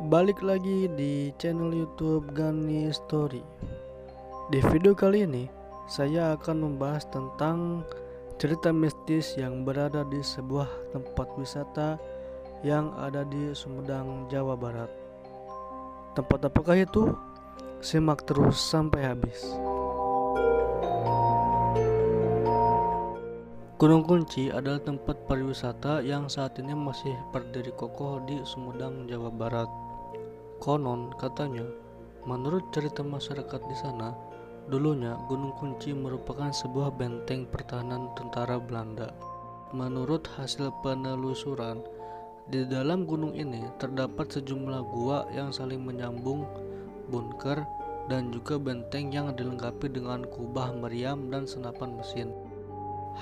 Balik lagi di channel YouTube Gani Story. Di video kali ini saya akan membahas tentang cerita mistis yang berada di sebuah tempat wisata yang ada di Sumedang, Jawa Barat. Tempat apakah itu? Simak terus sampai habis. Gunung Kunci adalah tempat pariwisata yang saat ini masih berdiri kokoh di Sumedang, Jawa Barat. Konon katanya, menurut cerita masyarakat di sana, dulunya Gunung Kunci merupakan sebuah benteng pertahanan tentara Belanda. Menurut hasil penelusuran, di dalam gunung ini terdapat sejumlah gua yang saling menyambung, bunker, dan juga benteng yang dilengkapi dengan kubah meriam dan senapan mesin.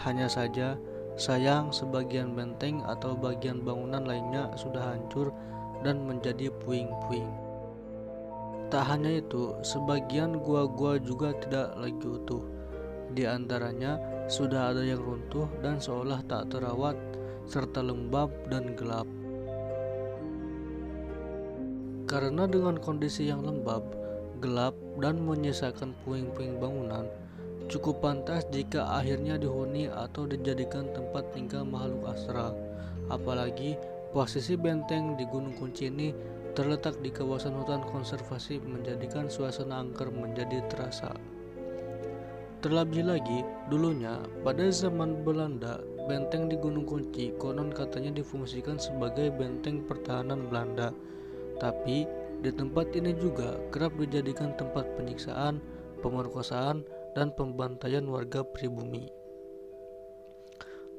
Hanya saja, sayang sebagian benteng atau bagian bangunan lainnya sudah hancur dan menjadi puing-puing. Tak hanya itu, sebagian gua-gua juga tidak lagi utuh. Di antaranya sudah ada yang runtuh dan seolah tak terawat serta lembab dan gelap. Karena dengan kondisi yang lembab, gelap, dan menyisakan puing-puing bangunan, cukup pantas jika akhirnya dihuni atau dijadikan tempat tinggal makhluk astral. Apalagi posisi benteng di Gunung Kunci ini terletak di kawasan hutan konservasi menjadikan suasana angker menjadi terasa. Terlebih lagi, dulunya pada zaman Belanda, benteng di Gunung Kunci konon katanya difungsikan sebagai benteng pertahanan Belanda. Tapi di tempat ini juga kerap dijadikan tempat penyiksaan, pemerkosaan, dan pembantaian warga pribumi.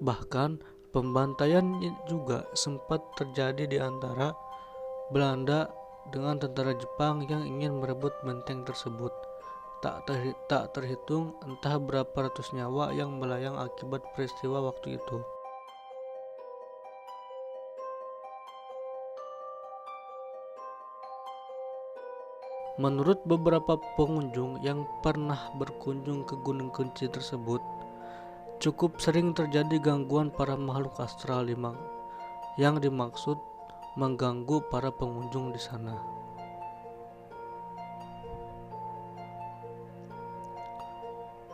Bahkan pembantaian juga sempat terjadi di antara Belanda dengan tentara Jepang yang ingin merebut benteng tersebut. Tak terhitung entah berapa ratus nyawa yang melayang akibat peristiwa waktu itu. Menurut beberapa pengunjung yang pernah berkunjung ke Gunung Kunci tersebut, cukup sering terjadi gangguan para makhluk astral yang dimaksud mengganggu para pengunjung di sana.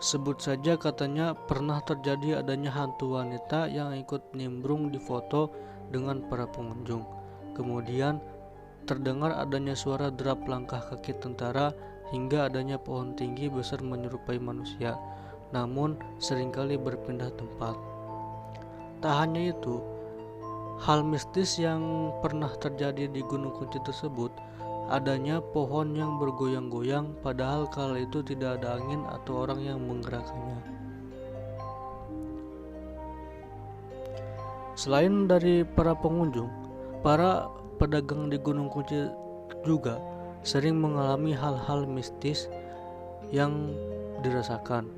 Sebut saja katanya pernah terjadi adanya hantu wanita yang ikut nimbrung di foto dengan para pengunjung. Kemudian terdengar adanya suara derap langkah kaki tentara hingga adanya pohon tinggi besar menyerupai manusia, namun seringkali berpindah tempat. Tak hanya itu, hal mistis yang pernah terjadi di Gunung Kunci tersebut adanya pohon yang bergoyang-goyang padahal kala itu tidak ada angin atau orang yang menggerakkannya. Selain dari para pengunjung, para pedagang di Gunung Kunci juga sering mengalami hal-hal mistis yang dirasakan.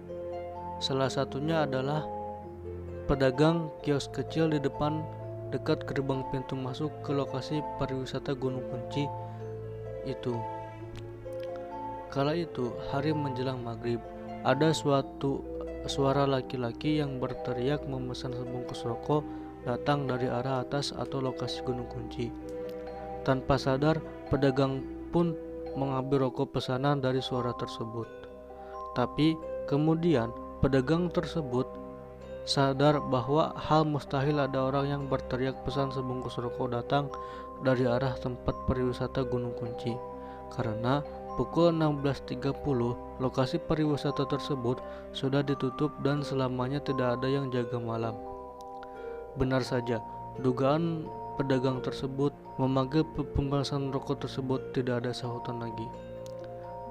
Salah satunya adalah pedagang kios kecil di dekat gerbang pintu masuk ke lokasi pariwisata Gunung Kunci itu. Kala itu hari menjelang maghrib, ada suatu suara laki-laki yang berteriak memesan sebungkus rokok datang dari arah atas atau lokasi Gunung Kunci. Tanpa sadar, pedagang pun mengambil rokok pesanan dari suara tersebut. Tapi kemudian pedagang tersebut sadar bahwa hal mustahil ada orang yang berteriak pesan sebungkus rokok datang dari arah tempat pariwisata Gunung Kunci. Karena pukul 16.30 lokasi pariwisata tersebut sudah ditutup dan selamanya tidak ada yang jaga malam. Benar saja, dugaan pedagang tersebut memanggil pemesan rokok tersebut tidak ada sahutan lagi.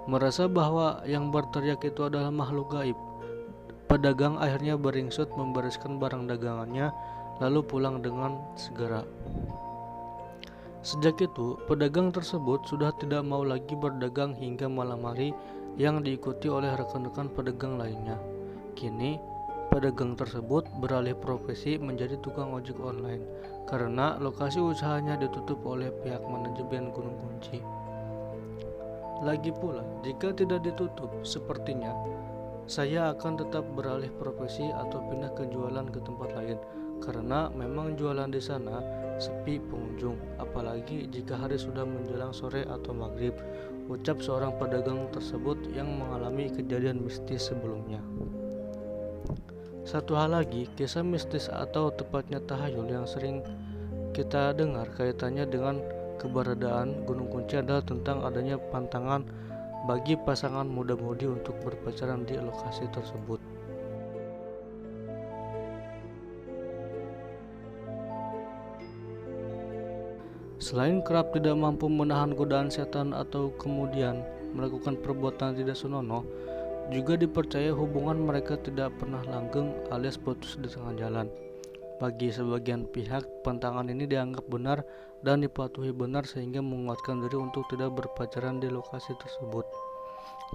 Merasa bahwa yang berteriak itu adalah makhluk gaib, pedagang akhirnya beringsut membereskan barang dagangannya lalu pulang dengan segera. Sejak itu, pedagang tersebut sudah tidak mau lagi berdagang hingga malam hari yang diikuti oleh rekan-rekan pedagang lainnya. Kini, pedagang tersebut beralih profesi menjadi tukang ojek online karena lokasi usahanya ditutup oleh pihak manajemen Gunung Kunci. Lagi pula, jika tidak ditutup, sepertinya saya akan tetap beralih profesi atau pindah ke jualan ke tempat lain karena memang jualan di sana sepi pengunjung, apalagi jika hari sudah menjelang sore atau maghrib, ucap seorang pedagang tersebut yang mengalami kejadian mistis sebelumnya. Satu hal lagi, kisah mistis atau tepatnya tahayul yang sering kita dengar kaitannya dengan keberadaan Gunung Kunci adalah tentang adanya pantangan bagi pasangan muda-mudi untuk berpacaran di lokasi tersebut. Selain kerap tidak mampu menahan godaan setan atau kemudian melakukan perbuatan tidak senonoh, juga dipercaya hubungan mereka tidak pernah langgeng alias putus di tengah jalan. Bagi sebagian pihak, pantangan ini dianggap benar dan dipatuhi benar sehingga menguatkan diri untuk tidak berpacaran di lokasi tersebut.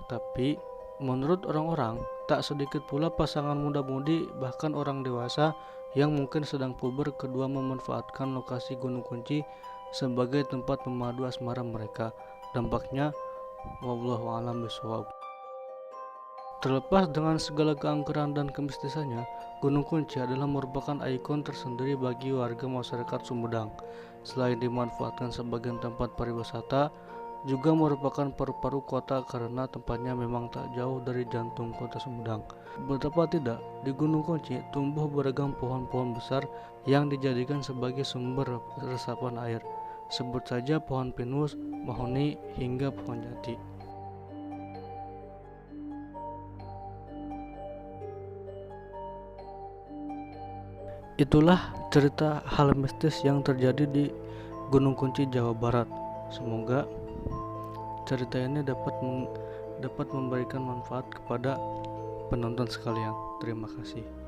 Tapi, menurut orang-orang, tak sedikit pula pasangan muda-mudi bahkan orang dewasa yang mungkin sedang puber kedua memanfaatkan lokasi Gunung Kunci sebagai tempat memadu asmara mereka. Dampaknya, wallahu a'lam bishawab. Terlepas dengan segala keangkeran dan kemistisannya, Gunung Kunci adalah merupakan ikon tersendiri bagi warga masyarakat Sumedang. Selain dimanfaatkan sebagai tempat pariwisata, juga merupakan paru-paru kota karena tempatnya memang tak jauh dari jantung kota Sumedang. Betapa tidak, di Gunung Kunci tumbuh beragam pohon-pohon besar yang dijadikan sebagai sumber resapan air. Sebut saja pohon pinus, mahoni, hingga pohon jati. Itulah cerita hal mistis yang terjadi di Gunung Kunci, Jawa Barat. Semoga cerita ini dapat memberikan manfaat kepada penonton sekalian. Terima kasih.